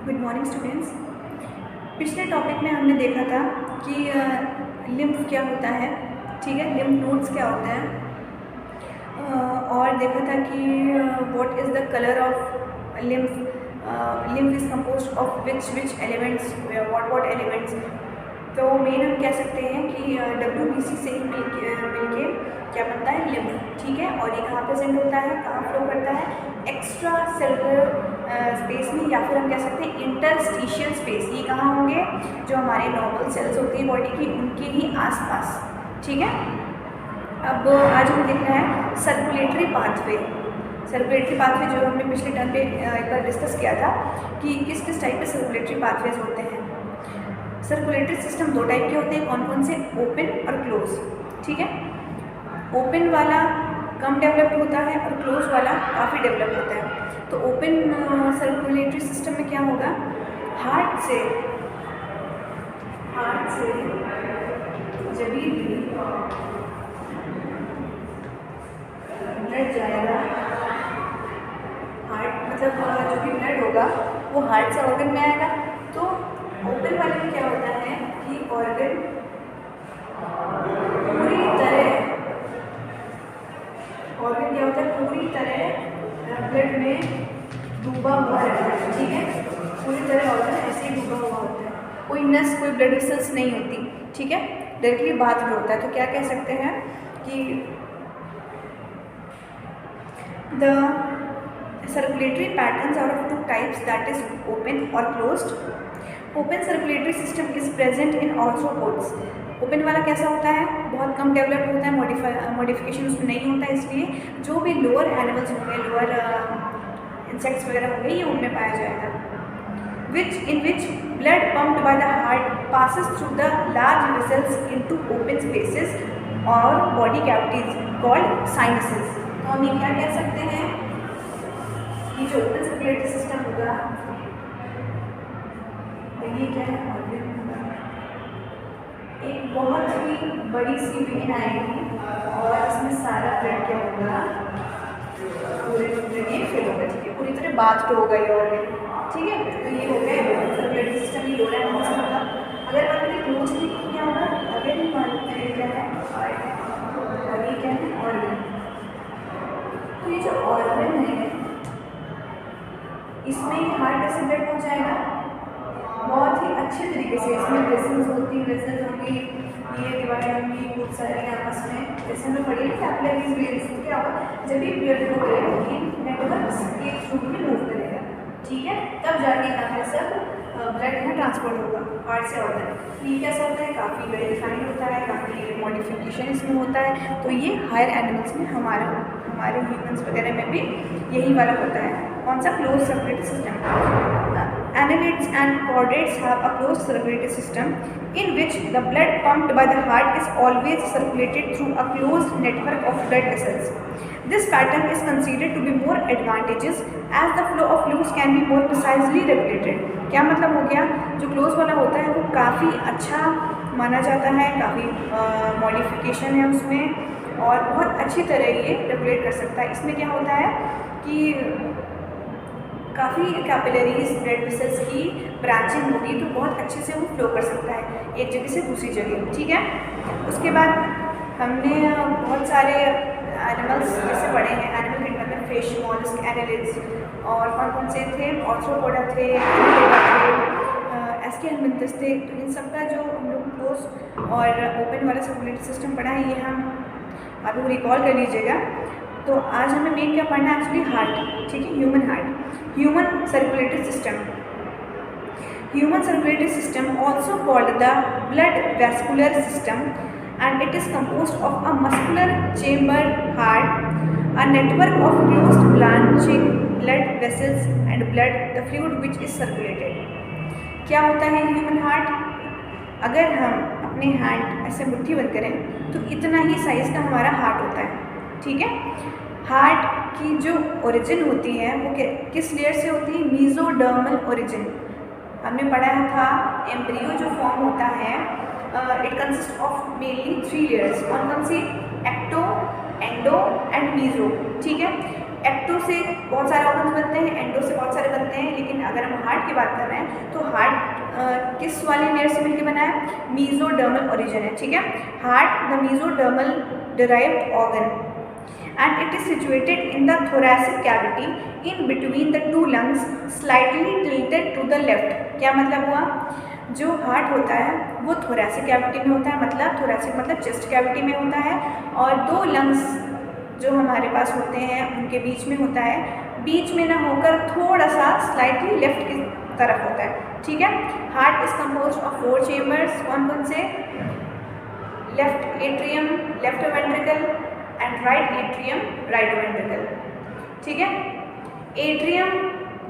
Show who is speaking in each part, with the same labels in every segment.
Speaker 1: Good morning students. पिछले topic में हमने देखा था कि लिम्फ क्या होता है, ठीक है, लिम्फ नोड्स क्या होता है, और देखा था कि what is the colour of lymph is composed of which elements, what elements. तो मेन हम कह सकते हैं कि WBC से ही मिलके क्या बनता है, लिम्फ, ठीक है। और ये कहाँ प्रेजेंट होता है, कहाँ फ्लो करता है, एक्स्ट्रा सेलुलर स्पेस में, या फिर हम कह सकते हैं इंटरस्टिशियल स्पेस। ये कहाँ होंगे, जो हमारे नॉर्मल सेल्स होती हैं बॉडी की, उनके ही आसपास, ठीक है। अब आज हमें देखना है सर्कुलेटरी पाथवे। सर्कुलेटरी पाथवे जो हमने पिछले टर्म पे एक बार डिस्कस किया था कि किस किस टाइप के सर्कुलेटरी पाथवेज होते हैं। सर्कुलेटरी सिस्टम दो टाइप के होते हैं, कौन कौन से, ओपन और क्लोज, ठीक है। ओपन वाला कम डेवलप्ड होता है और क्लोज वाला काफ़ी डेवलप होता है। तो ओपन सर्कुलेटरी सिस्टम में क्या होगा, हार्ट से जब भी ब्लड जाएगा, हार्ट मतलब जो भी ब्लड होगा वो हार्ट से ऑर्गन में आएगा। तो ओपन वाले में क्या होता है कि ऑर्गन पूरी तरह ब्लड में डूबा हुआ रहता है, ठीक है। पूरी तरह ऑर्गन ऐसे ही डूबा हुआ होता है, कोई नस, कोई ब्लड वेसल्स नहीं होती, ठीक है, डायरेक्टली बाथ में होता है। तो क्या कह सकते हैं कि the circulatory patterns are of two types, that is open और closed. Open circulatory system is present in arthropods. Open वाला कैसा होता है, बहुत कम डेवलप होता है, मॉडिफिकेशन उसमें नहीं होता है, इसलिए जो भी लोअर एनिमल्स होंगे, लोअर इंसेक्ट्स वगैरह होंगे, ये उनमें पाया जाएगा। in which blood pumped by the heart passes through the large vessels into open spaces or body cavities called sinuses। तो हम ये क्या कह सकते हैं कि जो ओपन सर्कुलेटरी सिस्टम होगा, ये क्या है, ऑर्गन होगा, एक बहुत ही बड़ी सी वेन आएगी और इसमें सारा ब्लड क्या होगा, पूरे ये फिल होगा, ठीक है, पूरी तरह बाथ होगा ये ऑर्गन, ठीक है। तो ये हो गया ओपन सर्कुलेटरी सिस्टम, ये लोअर एनिमल्स में होगा। अगर बात करें क्लोज की, क्या होगा, अगर हम मानते हैं क्या है हार्ट और ये क्या है ऑर्गन। तो ये जो ऑर्गन है इसमें हार्ट से ब्लड पहुँचाएगा बहुत ही अच्छे तरीके से। इसमें वेसल्स होंगी, ये डिवाइड होंगी खूब सारे आपस में, जैसे हमें पढ़ी कैपिलरीज वेन्स। क्या होगा, जब भी ब्लड फ्लो करेगा ये नेटवर्क एक थ्रू में मूव करेगा, ठीक है, तब जाके यहाँ पे सब ब्लड यहाँ ट्रांसपोर्ट होगा हार्ट से ऑर्गन। ये कैसा होता है, काफ़ी वेल डिफाइंड होता है, काफ़ी मॉडिफिकेशन इसमें होता है। तो ये हायर एनिमल्स में, हमारे ह्यूमंस वगैरह में भी यही वाला होता है। कौन सा, close circulatory system. Annelids and chordates have a closed circulatory system in which the blood pumped by the heart is always circulated through a closed network of blood vessels. This pattern is considered to be more advantageous as the flow of fluids can be more precisely regulated। क्या मतलब हो गया, जो close वाला होता है वो काफ़ी अच्छा माना जाता है, काफ़ी मॉडिफिकेशन है उसमें और बहुत अच्छी तरह ये रेगुलेट कर सकता है। इसमें क्या होता है कि काफ़ी कैपिलरीज, ब्लड वेसल्स की ब्रांचिंग होगी, तो बहुत अच्छे से वो फ्लो कर सकता है एक जगह से दूसरी जगह, ठीक है। उसके बाद हमने बहुत सारे एनिमल्स जैसे पढ़े हैं, एनिमल किंगडम में फिश, मॉलस्क, एनालिड्स, और कौन कौन से थे, ऑर्थ्रोपोडा थे, एस्केलमिंथस थे। तो इन सब का जो हम लोग क्लोज और ओपन वाला सर्कुलेटरी सिस्टम पढ़ा है, ये हम आप लोग रिकॉल कर लीजिएगा। तो आज हमें मेन क्या पढ़ना है, एक्चुअली हार्ट, ठीक है, human heart, human circulatory system. Human circulatory system also called the blood vascular system and it is composed of a muscular chamber heart, a network of closed branching blood vessels and blood, the fluid which is circulated। क्या होता है human heart, अगर हम अपने hand ऐसे मुट्ठी बंद करें तो इतना ही साइज़ का हमारा हार्ट होता है, ठीक है। हार्ट की जो ओरिजिन होती है वो किस लेयर से होती है, मीजोडर्मल ओरिजिन। हमने पढ़ा था एम्ब्रियो जो फॉर्म होता है, it consist of mainly 3 layers, कौन कौन सी, एक्टो, एंडो एंड मीजो, ठीक है। एक्टो से बहुत सारे ऑर्गन्स बनते हैं, एंडो से बहुत सारे बनते हैं, लेकिन अगर हम हार्ट की बात कर रहे हैं तो हार्ट किस वाली लेयर से मिलकर बना है? मीजोडर्मल ओरिजिन है, ठीक है। Heart the mesodermal derived organ and it is situated in the thoracic cavity in between the two lungs, slightly tilted to the left। क्या मतलब हुआ? जो हार्ट होता है वो थोरैसिक कैविटी में होता है, मतलब थोरैसिक मतलब चेस्ट कैविटी में होता है, और दो लंग्स जो हमारे पास होते हैं उनके बीच में होता है, बीच में ना होकर थोड़ा सा स्लाइटली लेफ्ट की तरफ होता है, ठीक है। Heart is composed of 4 chambers. कौन कौन से? Left atrium, left ventricle, and right atrium, right ventricle, ठीक है। एट्रियम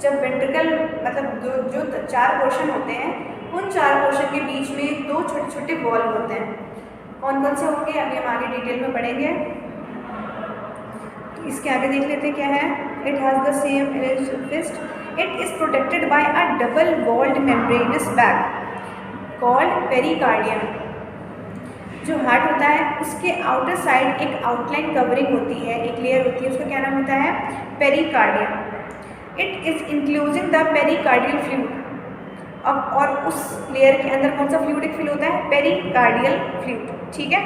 Speaker 1: जब वेंट्रिकल मतलब जो 4 पोर्शन होते हैं, उन 4 पोर्शन के बीच में 2 छोटे छोटे वॉल्व होते हैं। कौन कौन से होंगे अभी हम आगे डिटेल में पढ़ेंगे। इसके आगे देख लेते हैं क्या है। It has the same fist, it is protected by a double walled membranous bag called pericardium. जो हार्ट होता है उसके आउटर साइड एक आउटलाइन कवरिंग होती है, एक लेयर होती है, उसका क्या नाम होता है? Pericardium. It is including the pericardial fluid. अब और उस लेयर के अंदर कौन सा फ्लूइड फिल होता है? पेरिकार्डियल फ्लूइड, ठीक है।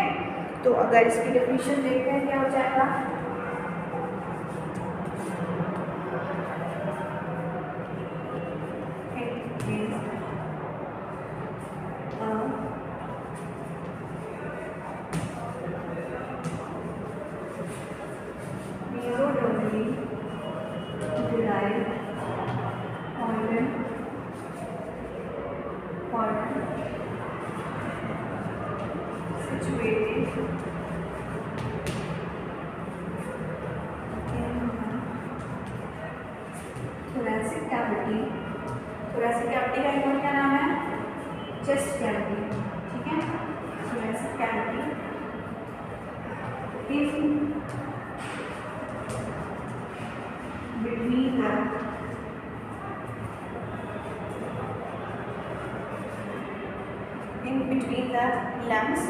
Speaker 1: तो अगर इसकी डेफिनेशन देखते हैं क्या हो जाएगा। थोरैसिक कैविटी, थोरैसिक कैविटी का एक और क्या नाम है? चेस्ट कैविटी, ठीक है। Thoracic cavity in between the lungs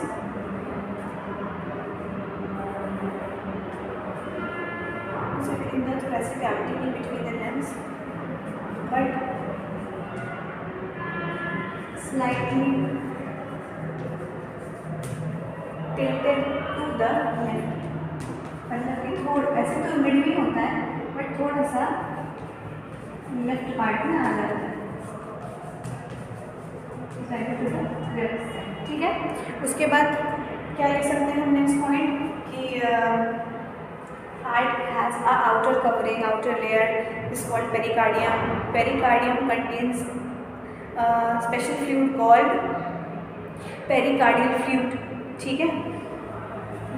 Speaker 1: in the thoracic cavity in between the lungs, but slightly tilted to the left। मतलब कि थोड़ा ऐसे तो मिड में होता है, बट थोड़ा सा लेफ्ट पार्ट में आ जाता है, ठीक है। उसके बाद क्या लिख सकते हैं हम नेक्स्ट पॉइंट कि heart has a outer covering, outer layer is called pericardium. Pericardium contains a special fluid called pericardial fluid, ठीक है।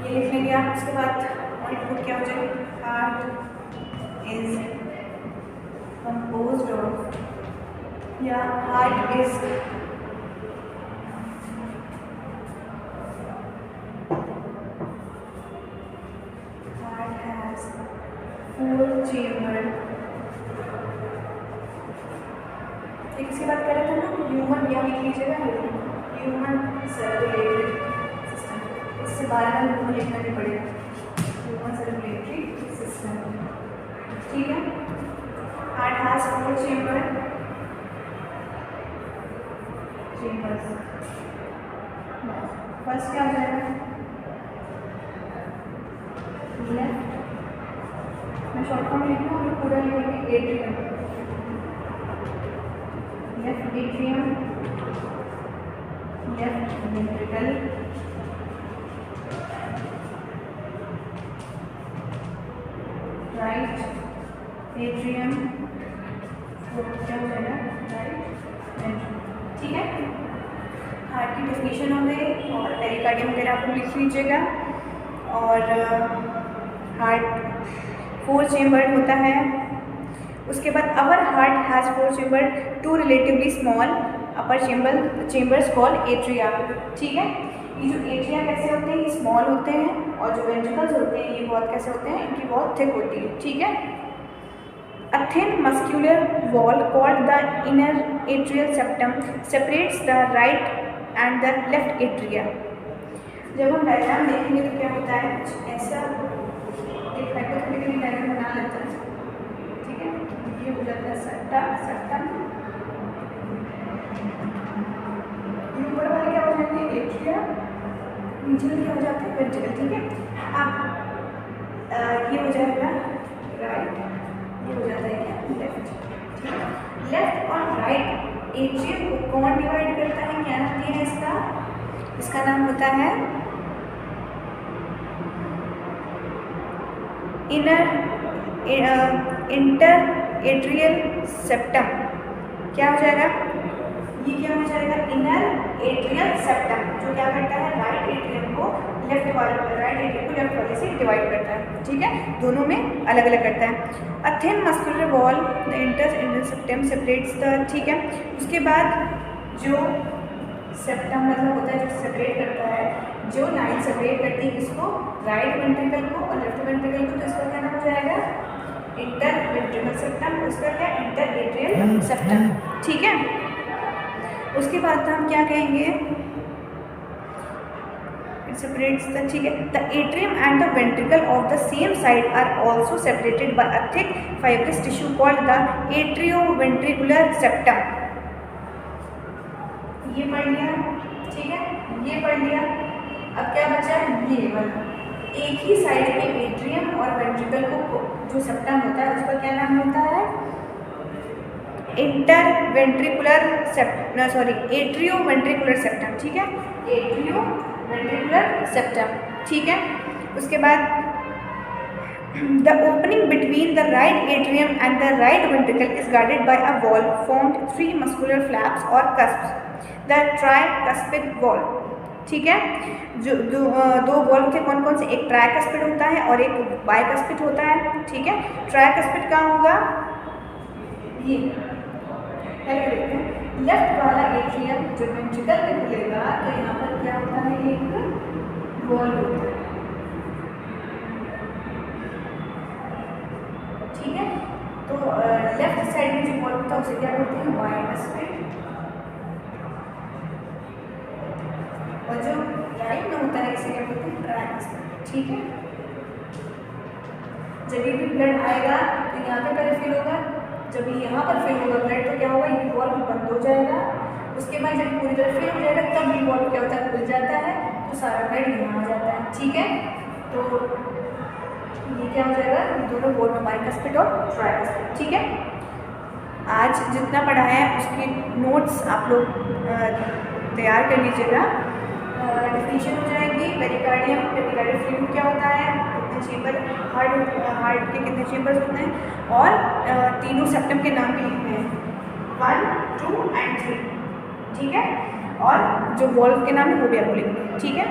Speaker 1: ये लिख लेंगे आप। उसके बाद पॉइंट को क्या हो जाएगा? हार्ट इज composed of, या हार्ट इज चेम्बर। इसकी बात कर रहे थे ना, ह्यूमन, यहाँ लिख लीजिएगा ह्यूमन सर्कुलेटरी सिस्टम। इससे 12 में ह्यूमन लिखना नहीं पड़ेगा, ह्यूमन सर्कुलेटरी सिस्टम, ठीक है। Heart has 4 chambers. फर्स्ट क्या हो जाएगा? लेफ्ट, मैं शॉर्ट फॉर्म लिख लूँ और पूरा लिखेंगे atrium. Left atrium, left ventricle, right atrium, क्या हो जाएगा? राइट वेंट्रिकल, ठीक है। हार्ट की डेफिनेशन हो गई और पेरिकार्डियम वगैरह आप लोग लिख लीजिएगा। और हार्ट 4 चेम्बर होता है। उसके बाद our heart has 4 chamber, 2 relatively small upper chambers called atria, ठीक है। ये जो एट्रिया कैसे होते हैं? ये स्मॉल होते हैं, और जो वेंट्रिकल्स होते हैं ये बहुत कैसे होते हैं? इनकी बहुत थिक होती है, ठीक है। A thin muscular wall called the inner atrial septum separates the right and the left atria। जब हम डायग्राम देखेंगे तो क्या होता है? कुछ ऐसा एक हाइपोथेटिकल डायग्राम बना लेते हैं। ये हो जाता है सेप्टम, सेप्टम। ये ऊपर वाले क्या हो जाएंगे, एट्रिया, नीचे वाले क्या हो जाते हैं, वेंट्रिकल। ठीक है, अब ये हो जाएगा राइट, ये हो जाता है क्या, लेफ्ट। ठीक है, लेफ्ट और राइट एट्रियम को कौन डिवाइड करता है, क्या नाम दिया है इसका, इसका नाम होता है इंटर एट्रियल सेप्टम। क्या हो जाएगा, ये क्या हो जाएगा, इनर एट्रियल सेप्टम, जो क्या करता है, राइट एट्रियम को लेफ्ट वाले से डिवाइड करता है। ठीक है, दोनों में अलग अलग करता है। A thin muscular wall the inter septum separates the. ठीक है, उसके बाद जो सेप्टम मतलब होता है जो सेपरेट करता है, जो लाइन सेपरेट करती है इसको, राइट वेंट्रिकल को और लेफ्ट वेंट्रिकल को, तो इसका क्या नाम हो जाएगा, इंटर वेंट्रिकल सेप्टम। उसका क्या, इंटर एट्रियल सेप्टम। ठीक है, उसके बाद हम क्या कहेंगे, इट सेपरेट्स द। ठीक है, the atrium and the ventricle of the same side are also separated by a thick fibrous tissue called the atrioventricular septum. ये पढ़ लिया। ठीक है, ये पढ़ लिया। अब क्या बचा, ये वाला, एक ही साइड के एट्रियम और वेंट्रिकल को जो सेप्टम होता है उसका क्या नाम होता है, इंटरवेंट्रिकुलर एट्रियोवेंट्रिकुलर सेप्टम। ठीक है, एट्रियोवेंट्रिकुलर सेप्टम। ठीक है, उसके बाद the opening between the right atrium and the right ventricle is guarded by a wall formed 3 muscular flaps or cusps, the tricuspid wall। ठीक है, जो दो वॉल थे कौन कौन से, एक ट्राइकस्पिड होता है और एक बाइकस्पिड होता है। ठीक है, ट्राइकस्पिड कहाँ होगा, ये पहले देखते हैं। लेफ्ट वाला एट्रियम जो वेंट्रिकल में खुलेगा तो यहाँ पर क्या होता है, एक वॉल होता है। ठीक है, तो लेफ्ट साइड में जो वॉल होता है उसे क्या बोलते हैं, बाइकस्पिड, और जो राइट में होता है इसे क्या बोलते हैं, ट्राइकस्पिड। ठीक है, जब भी ब्लड आएगा तो यहाँ पे पहले फिल होगा, जब यहाँ पर फिल होगा ब्लड तो क्या होगा, ये वॉल बंद हो जाएगा। उसके बाद जब पूरी तरह फिल हो जाएगा तब ये वॉल क्या होता है, खुल जाता है, तो सारा ब्लड यहाँ आ जाता है। ठीक है, तो ये क्या हो जाएगा, दोनों वॉल में बाइकस्पिड और ट्राइकस्पिड। ठीक है, आज जितना पढ़ा है उसके नोट्स आप लोग तैयार कर लीजिएगा। डेफिनेशन हो जाएगी, पेरिकार्डियम, पेरिकार्डियल फ्लूइड क्या होता है, कितने चेंबर, हार्ट के कितने चेंबर्स होते हैं, और तीनों सेप्टम के नाम भी लिखने हैं, 1, 2 and 3। ठीक है, और जो वॉल्व के नाम है वो भी आपको लिखने हैं। ठीक है।